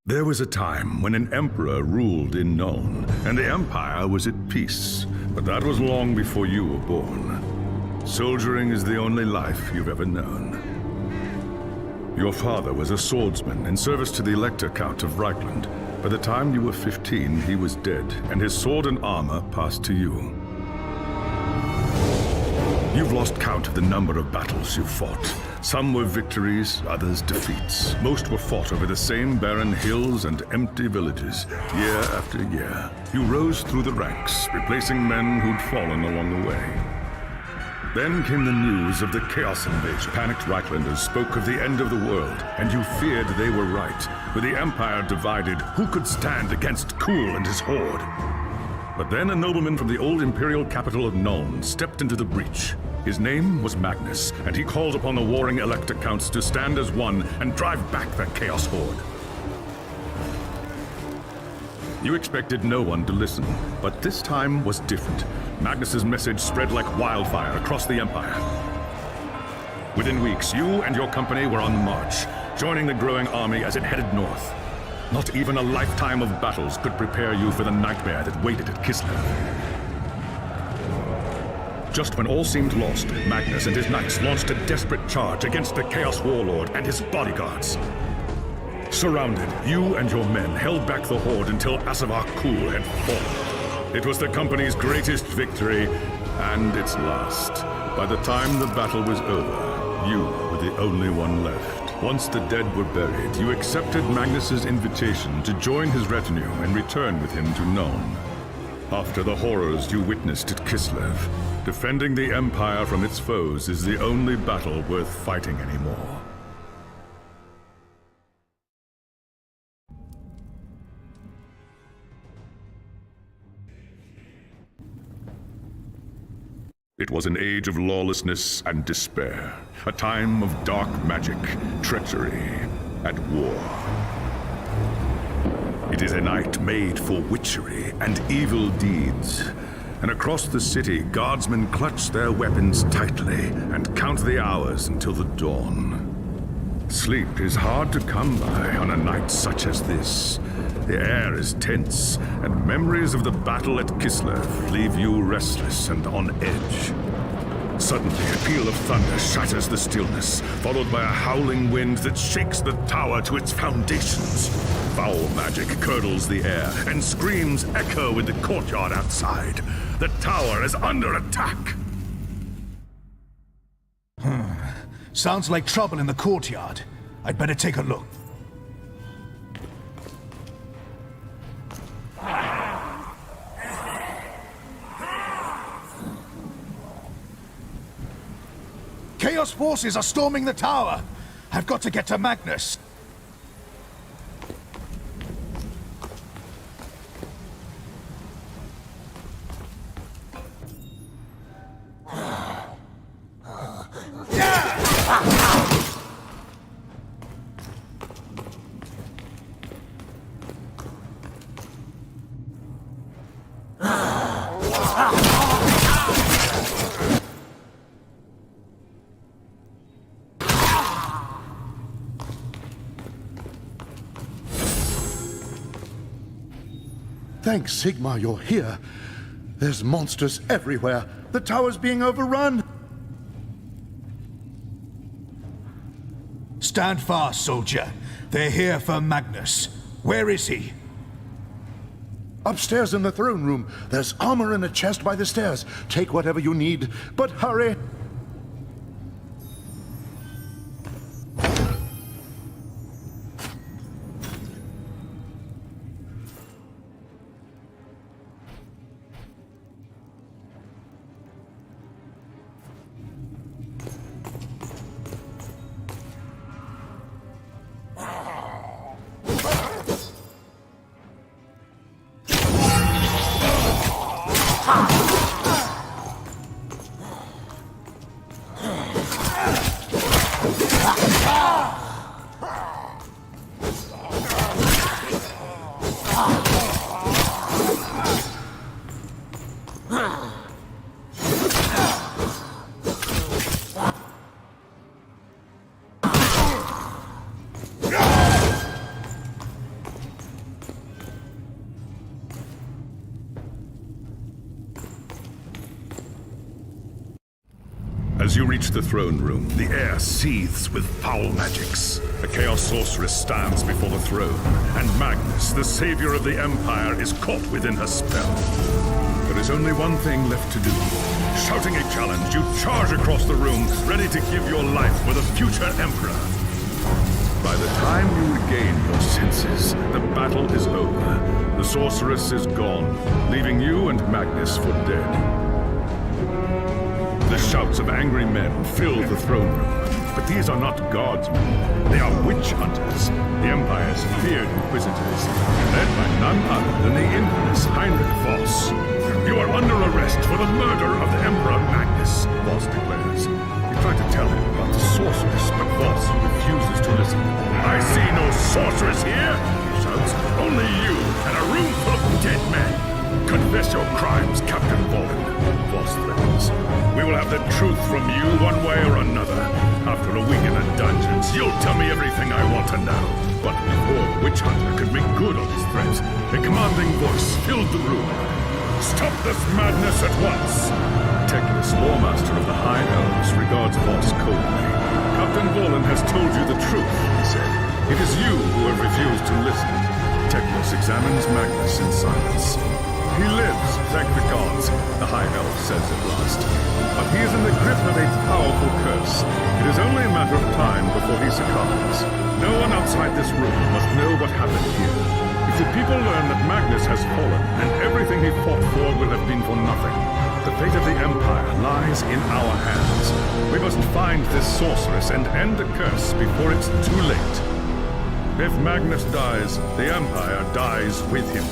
There was a time when an emperor ruled in Nuln, and the empire was at peace. But that was long before you were born. Soldiering is the only life you've ever known. Your father was a swordsman in service to the Elector Count of Reichland. By the time you were 15, he was dead, and his sword and armor passed to you. You've lost count of the number of battles you've fought. Some were victories, others defeats. Most were fought over the same barren hills and empty villages, year after year. You rose through the ranks, replacing men who'd fallen along the way. Then came the news of the Chaos invasion. Panicked Reichlanders spoke of the end of the world, and you feared they were right. With the Empire divided, who could stand against Kuhl and his horde? But then a nobleman from the old imperial capital of Nuln stepped into the breach. His name was Magnus, and he called upon the warring Elector Counts to stand as one and drive back the Chaos Horde. You expected no one to listen, but this time was different. Magnus's message spread like wildfire across the Empire. Within weeks, you and your company were on the march, joining the growing army as it headed north. Not even a lifetime of battles could prepare you for the nightmare that waited at Kislev. Just when all seemed lost, Magnus and his knights launched a desperate charge against the Chaos Warlord and his bodyguards. Surrounded, you and your men held back the horde until Asavar Kuhl had fallen. It was the company's greatest victory, and its last. By the time the battle was over, you were the only one left. Once the dead were buried, you accepted Magnus's invitation to join his retinue and return with him to Nuln. After the horrors you witnessed at Kislev, defending the Empire from its foes is the only battle worth fighting anymore. It was an age of lawlessness and despair, a time of dark magic, treachery, and war. It is a night made for witchery and evil deeds, and across the city, guardsmen clutch their weapons tightly and count the hours until the dawn. Sleep is hard to come by on a night such as this. The air is tense, and memories of the battle at Kislev leave you restless and on edge. Suddenly, a peal of thunder shatters the stillness, followed by a howling wind that shakes the tower to its foundations. Foul magic curdles the air, and screams echo in the courtyard outside. The tower is under attack! Sounds like trouble in the courtyard. I'd better take a look. Chaos forces are storming the tower! I've got to get to Magnus! Thanks, Sigmar, you're here. There's monsters everywhere. The tower's being overrun. Stand fast, soldier. They're here for Magnus. Where is he? Upstairs in the throne room. There's armor in a chest by the stairs. Take whatever you need, but hurry. As you reach the throne room, the air seethes with foul magics. A Chaos sorceress stands before the throne, and Magnus, the savior of the Empire, is caught within her spell. There is only one thing left to do. Shouting a challenge, you charge across the room, ready to give your life for the future Emperor. By the time you regain your senses, the battle is over. The sorceress is gone, leaving you and Magnus for dead. The shouts of angry men fill the throne room, but these are not guardsmen. They are witch hunters, the Empire's feared inquisitors, led by none other than the infamous Heinrich Voss. You are under arrest for the murder of the Emperor Magnus, Voss declares. You try to tell him about the sorceress, but Voss refuses to listen. I see no sorceress here, he shouts. Only you and a room full of dead men. Confess your crimes, Captain Volin, Voss threatens. We will have the truth from you one way or another. After a week in the dungeons, you'll tell me everything I want to know. But before Witch Hunter could make good on his threats, a commanding voice filled the room. Stop this madness at once! Teclis, Lawmaster of the High Elves, regards Voss coldly. Captain Volin has told you the truth, he said. It is you who have refused to listen. Teclis examines Magnus in silence. He lives, thank the gods, the High Elf says at last. But he is in the grip of a powerful curse. It is only a matter of time before he succumbs. No one outside this room must know what happened here. If the people learn that Magnus has fallen, and everything he fought for will have been for nothing, the fate of the Empire lies in our hands. We must find this sorceress and end the curse before it's too late. If Magnus dies, the Empire dies with him.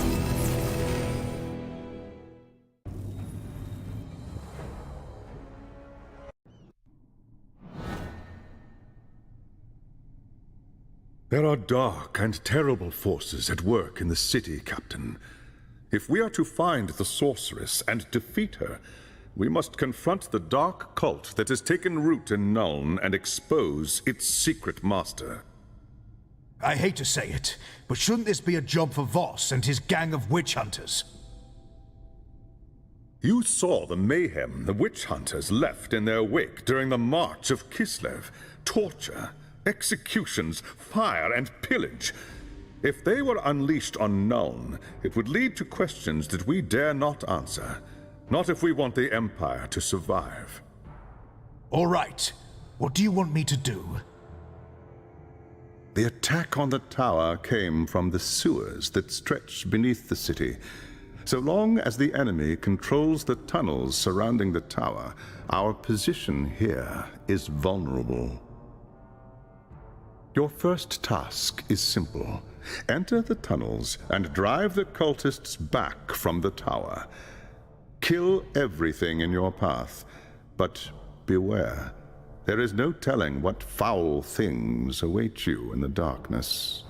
There are dark and terrible forces at work in the city, Captain. If we are to find the sorceress and defeat her, we must confront the dark cult that has taken root in Nuln and expose its secret master. I hate to say it, but shouldn't this be a job for Voss and his gang of witch hunters? You saw the mayhem the witch hunters left in their wake during the March of Kislev. Torture, executions, fire, and pillage. If they were unleashed on Nuln, it would lead to questions that we dare not answer. Not if we want the Empire to survive. All right. What do you want me to do? The attack on the tower came from the sewers that stretch beneath the city. So long as the enemy controls the tunnels surrounding the tower, our position here is vulnerable. Your first task is simple. Enter the tunnels and drive the cultists back from the tower. Kill everything in your path, but beware. There is no telling what foul things await you in the darkness.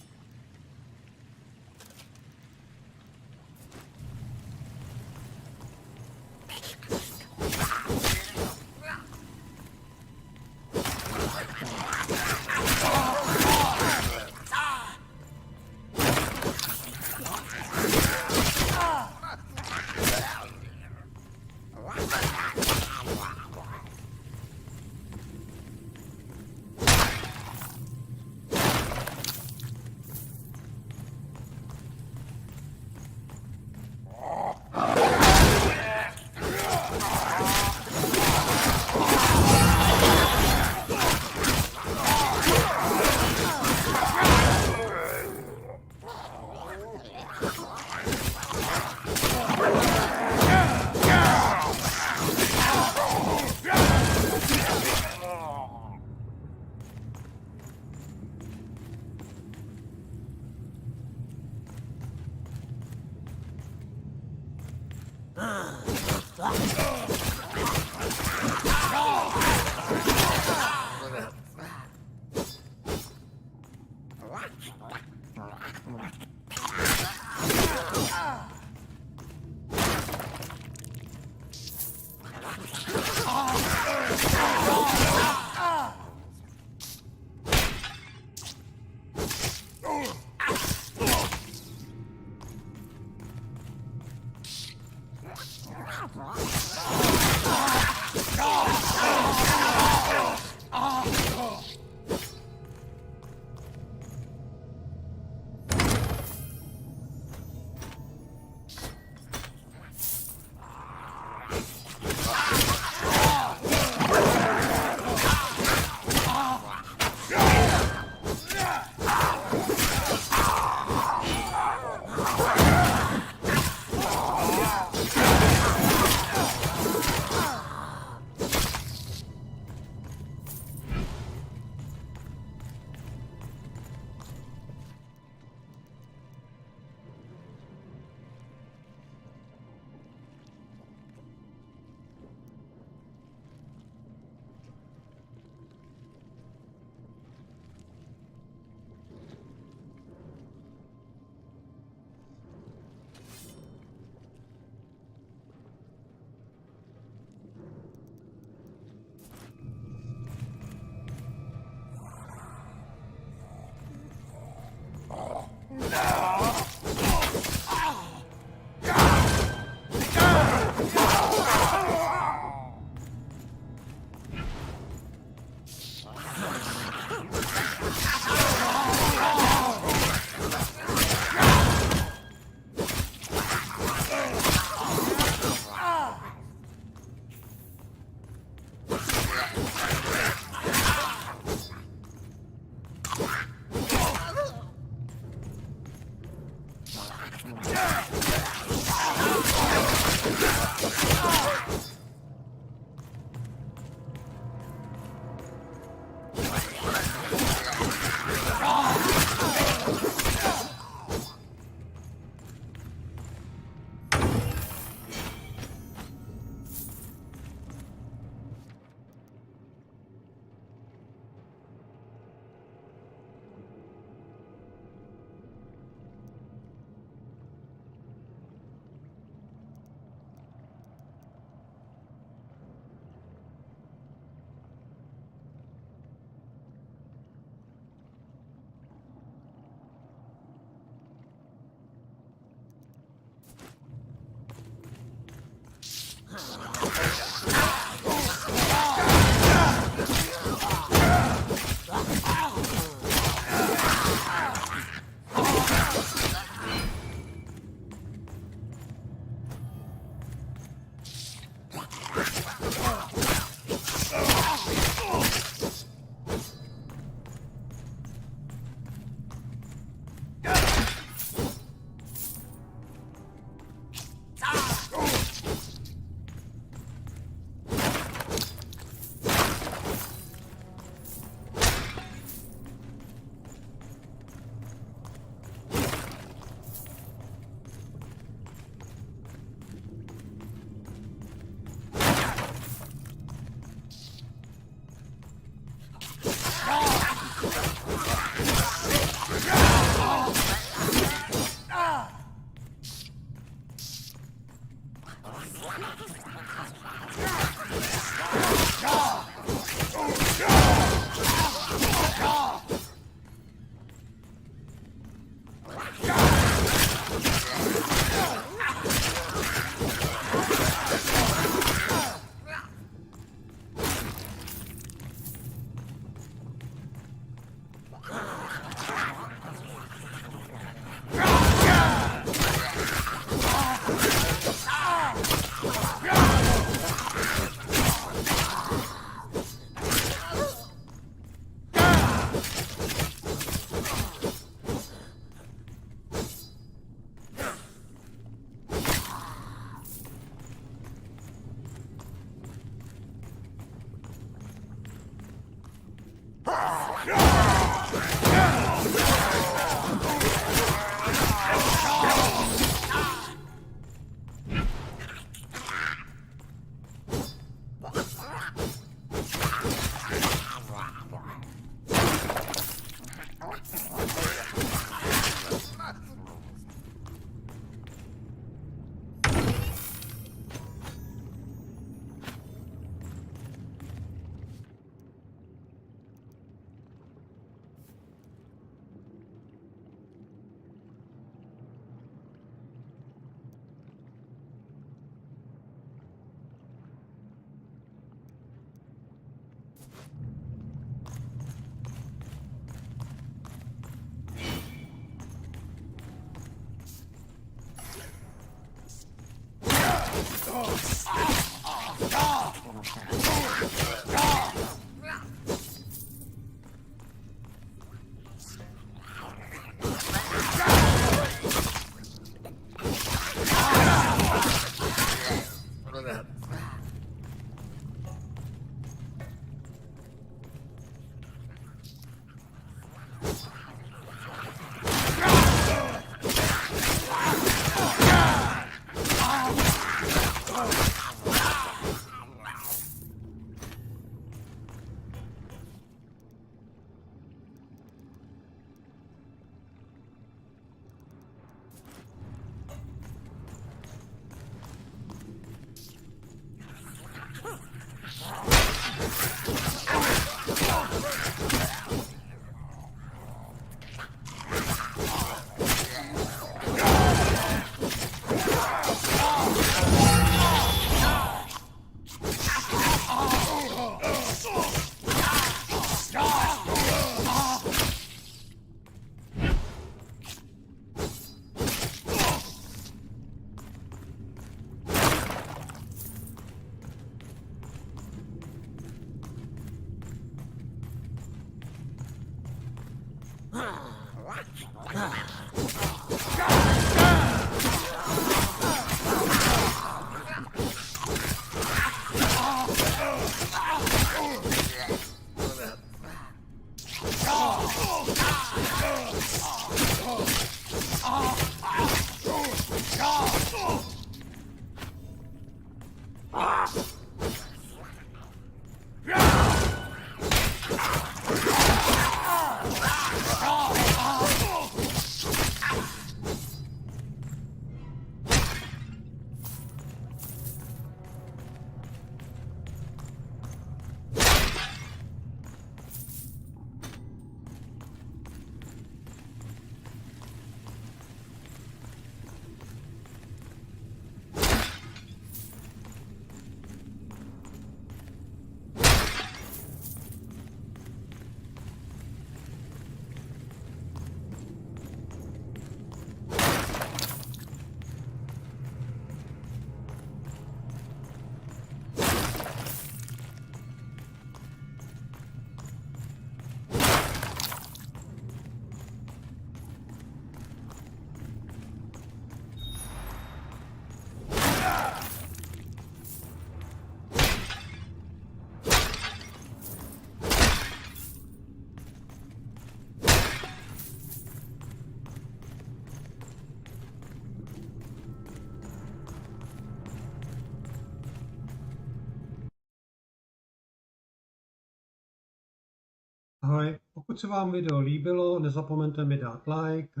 Ahoj, pokud se vám video líbilo, nezapomeňte mi dát like,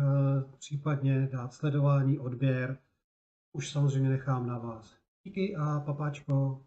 případně dát sledování, odběr. Už samozřejmě nechám na vás. Díky a papáčko.